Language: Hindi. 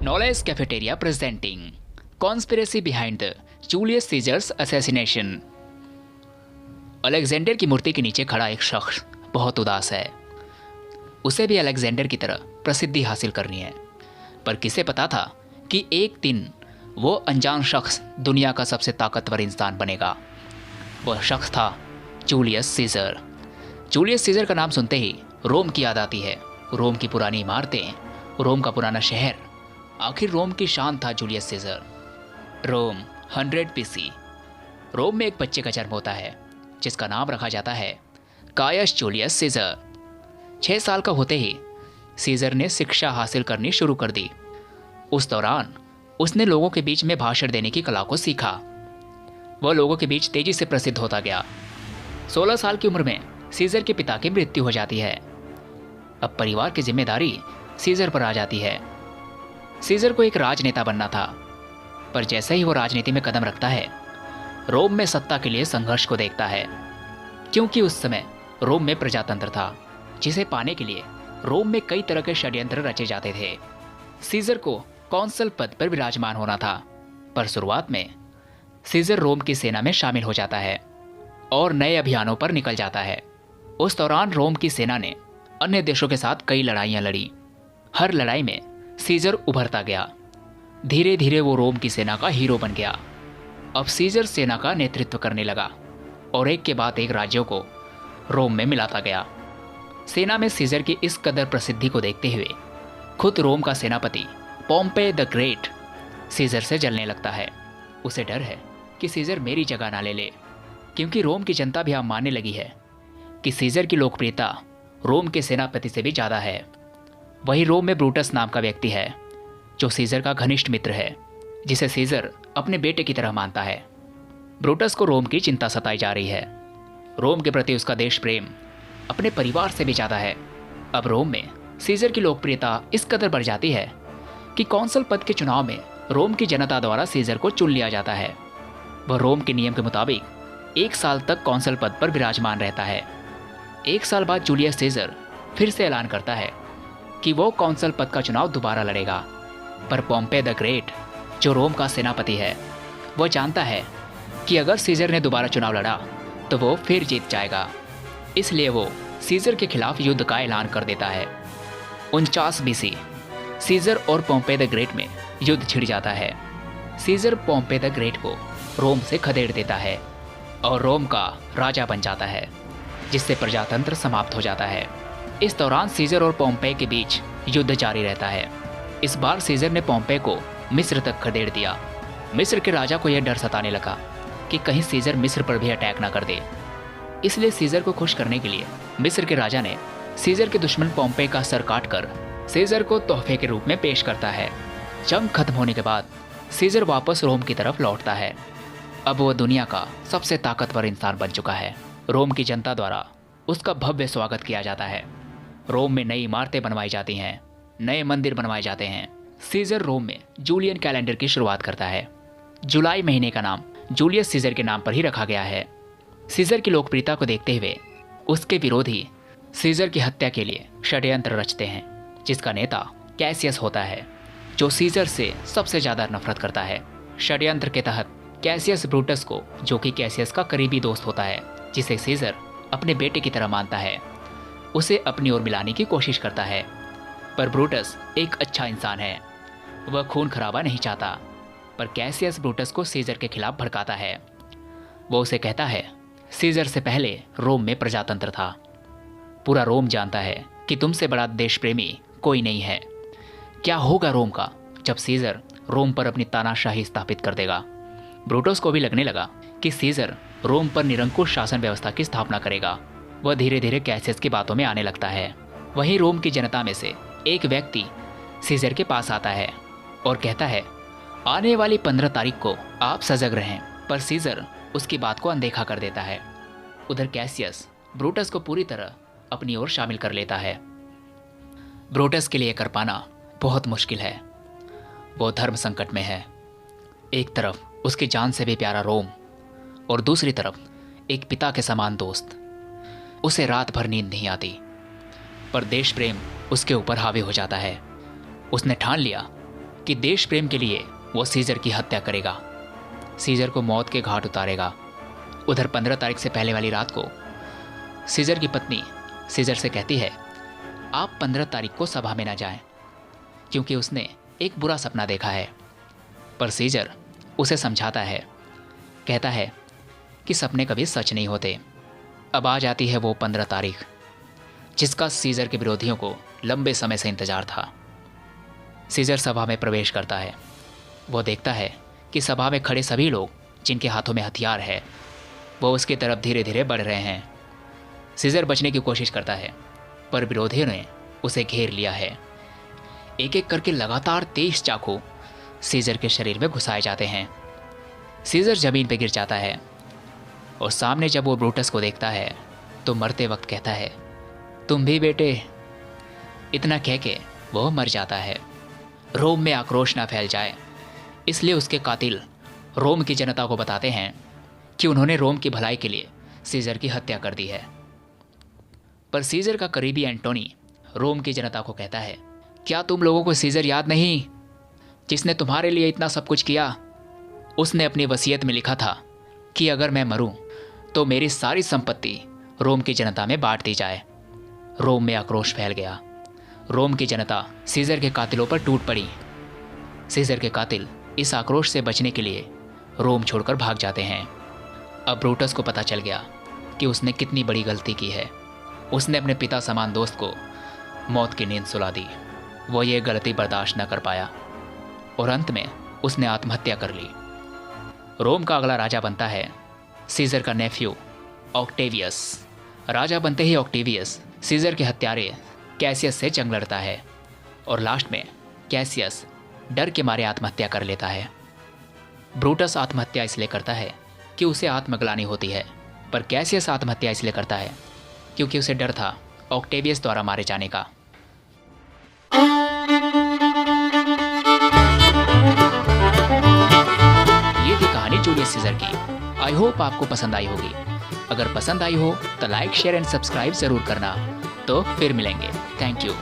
Knowledge Cafeteria presenting Conspiracy Behind the Julius Caesar's Assassination। Alexander की मूर्ति के नीचे खड़ा एक शख्स बहुत उदास है। उसे भी अलेक्जेंडर की तरह प्रसिद्धि हासिल करनी है, पर किसे पता था कि एक दिन वो अनजान शख्स दुनिया का सबसे ताकतवर इंसान बनेगा। वह शख्स था जूलियस सीजर। जूलियस सीजर का नाम सुनते ही रोम की याद आती है। रोम की पुरानी इमारतें, रोम का पुराना शहर, आखिर रोम की शान था जूलियस सीजर। रोम 100 BC। रोम में एक बच्चे का जन्म होता है जिसका नाम रखा जाता है कायस जूलियस सीजर। 6 साल का होते ही सीजर ने शिक्षा हासिल करनी शुरू कर दी। उस दौरान उसने लोगों के बीच में भाषण देने की कला को सीखा। वह लोगों के बीच तेजी से प्रसिद्ध होता गया। 16 साल की उम्र में सीजर के पिता की मृत्यु हो जाती है। अब परिवार की जिम्मेदारी सीजर पर आ जाती है। सीजर को एक राजनेता बनना था, पर जैसे ही वो राजनीति में कदम रखता है, रोम में सत्ता के लिए संघर्ष को देखता है, क्योंकि उस समय रोम में प्रजातंत्र था, जिसे पाने के लिए रोम में कई तरह के षड्यंत्र रचे जाते थे। सीजर को कौंसल पद पर विराजमान होना था, पर शुरुआत में सीजर रोम की सेना में शामिल हो जाता है और नए अभियानों पर निकल जाता है। उस दौरान रोम की सेना ने अन्य देशों के साथ कई लड़ाइयां लड़ी। हर लड़ाई में सीजर उभरता गया। धीरे धीरे वो रोम की सेना का हीरो बन गया। अब सीजर सेना का नेतृत्व करने लगा और एक के बाद एक राज्यों को रोम में मिलाता गया। सेना में सीजर की इस कदर प्रसिद्धि को देखते हुए खुद रोम का सेनापति पोम्पे द ग्रेट सीजर से जलने लगता है। उसे डर है कि सीजर मेरी जगह ना ले ले, क्योंकि रोम की जनता भी अब मानने लगी है कि सीजर की लोकप्रियता रोम के सेनापति से भी ज़्यादा है। वही रोम में ब्रूटस नाम का व्यक्ति है जो सीजर का घनिष्ठ मित्र है, जिसे सीजर अपने बेटे की तरह मानता है। ब्रूटस को रोम की चिंता सताई जा रही है। रोम के प्रति उसका देश प्रेम अपने परिवार से भी ज़्यादा है। अब रोम में सीजर की लोकप्रियता इस कदर बढ़ जाती है कि कौंसल पद के चुनाव में रोम की जनता द्वारा सीजर को चुन लिया जाता है। वह रोम के नियम के मुताबिक 1 साल तक कौंसल पद पर विराजमान रहता है। 1 साल बाद जूलियस सीजर फिर से ऐलान करता है कि वो कौंसल पद का चुनाव दोबारा लड़ेगा, पर पोम्पे द ग्रेट जो रोम का सेनापति है, वो जानता है कि अगर सीजर ने दोबारा चुनाव लड़ा तो वो फिर जीत जाएगा। इसलिए वो सीजर के खिलाफ युद्ध का ऐलान कर देता है। 49 BC सीजर और पोम्पे द ग्रेट में युद्ध छिड़ जाता है। सीजर पोम्पे द ग्रेट को रोम से खदेड़ देता है और रोम का राजा बन जाता है, जिससे प्रजातंत्र समाप्त हो जाता है। इस दौरान सीजर और पोम्पे के बीच युद्ध जारी रहता है। इस बार सीजर ने पोम्पे को मिस्र तक खदेड़ दिया। मिस्र के राजा को यह डर सताने लगा कि कहीं सीजर मिस्र पर भी अटैक ना कर दे। इसलिए सीजर को खुश करने के लिए मिस्र के राजा ने सीजर के दुश्मन पोम्पे का सर काटकर सीजर को तोहफे के रूप में पेश करता है। जंग खत्म होने के बाद सीजर वापस रोम की तरफ लौटता है। अब वह दुनिया का सबसे ताकतवर इंसान बन चुका है। रोम की जनता द्वारा उसका भव्य स्वागत किया जाता है। रोम में नई इमारतें बनवाई जाती हैं, नए मंदिर बनवाए जाते हैं। सीजर रोम में जूलियन कैलेंडर की शुरुआत करता है। जुलाई महीने का नाम जूलियस सीजर के नाम पर ही रखा गया है। सीजर की लोकप्रियता को देखते हुए उसके विरोधी सीजर की हत्या के लिए षड्यंत्र रचते हैं, जिसका नेता कैसियस होता है, जो सीजर से सबसे ज़्यादा नफरत करता है। षड्यंत्र के तहत कैसियस ब्रूटस को, जो कि कैसियस का करीबी दोस्त होता है, जिसे सीजर अपने बेटे की तरह मानता है, उसे अपनी ओर मिलाने की कोशिश करता है। पर ब्रूटस एक अच्छा इंसान है, वह खून खराबा नहीं चाहता। पर कैसियस ब्रूटस को सीजर के खिलाफ भड़काता है। वो उसे कहता है, सीजर से पहले रोम में प्रजातंत्र था। पूरा रोम जानता है कि तुमसे बड़ा देश प्रेमी कोई नहीं है। क्या होगा रोम का जब सीजर रोम पर अपनी तानाशाही स्थापित कर देगा। ब्रूटस को भी लगने लगा कि सीजर रोम पर निरंकुश शासन व्यवस्था की स्थापना करेगा। वह धीरे धीरे कैसियस की बातों में आने लगता है। वहीं रोम की जनता में से एक व्यक्ति सीजर के पास आता है और कहता है, आने वाली 15 तारीख को आप सजग रहें। पर सीजर उसकी बात को अनदेखा कर देता है। उधर कैसियस ब्रूटस को पूरी तरह अपनी ओर शामिल कर लेता है। ब्रूटस के लिए कर पाना बहुत मुश्किल है। वो धर्म संकट में है। एक तरफ उसकी जान से भी प्यारा रोम और दूसरी तरफ एक पिता के समान दोस्त। उसे रात भर नींद नहीं आती, पर देश प्रेम उसके ऊपर हावी हो जाता है। उसने ठान लिया कि देश प्रेम के लिए वो सीजर की हत्या करेगा, सीजर को मौत के घाट उतारेगा। उधर 15 तारीख से पहले वाली रात को सीजर की पत्नी सीजर से कहती है, आप 15 तारीख को सभा में ना जाएं, क्योंकि उसने एक बुरा सपना देखा है। पर सीजर उसे समझाता है, कहता है कि सपने कभी सच नहीं होते। अब आ जाती है वो 15 तारीख, जिसका सीजर के विरोधियों को लंबे समय से इंतजार था। सीजर सभा में प्रवेश करता है। वो देखता है कि सभा में खड़े सभी लोग जिनके हाथों में हथियार है, वो उसकी तरफ धीरे धीरे बढ़ रहे हैं। सीजर बचने की कोशिश करता है, पर विरोधियों ने उसे घेर लिया है। एक एक करके लगातार 23 चाकू सीजर के शरीर में घुसाए जाते हैं। सीजर जमीन पर गिर जाता है और सामने जब वो ब्रूटस को देखता है तो मरते वक्त कहता है, तुम भी बेटे। इतना कह के वो मर जाता है। रोम में आक्रोश ना फैल जाए, इसलिए उसके कातिल रोम की जनता को बताते हैं कि उन्होंने रोम की भलाई के लिए सीजर की हत्या कर दी है। पर सीजर का करीबी एंटोनी रोम की जनता को कहता है, क्या तुम लोगों को सीजर याद नहीं, जिसने तुम्हारे लिए इतना सब कुछ किया? उसने अपनी वसीयत में लिखा था कि अगर मैं मरूं तो मेरी सारी संपत्ति रोम की जनता में बांट दी जाए। रोम में आक्रोश फैल गया। रोम की जनता सीजर के कातिलों पर टूट पड़ी। सीजर के कातिल इस आक्रोश से बचने के लिए रोम छोड़कर भाग जाते हैं। अब ब्रूटस को पता चल गया कि उसने कितनी बड़ी गलती की है। उसने अपने पिता समान दोस्त को मौत की नींद सुला दी। वो ये गलती बर्दाश्त न कर पाया और अंत में उसने आत्महत्या कर ली। रोम का अगला राजा बनता है सीजर का नेफ्यू ऑक्टेवियस। राजा बनते ही ऑक्टेवियस सीजर के हत्यारे कैसियस से जंग लड़ता है और लास्ट में कैसियस डर के मारे आत्महत्या कर लेता है। ब्रूटस आत्महत्या इसलिए करता है कि उसे आत्मग्लानि होती है, पर कैसियस आत्महत्या इसलिए करता है क्योंकि उसे डर था ऑक्टेवियस द्वारा मारे जाने का। ये थी कहानी जूलियस सीजर की। आई होप आपको पसंद आई होगी। अगर पसंद आई हो तो लाइक, शेयर एंड सब्सक्राइब जरूर करना। तो फिर मिलेंगे। Thank you.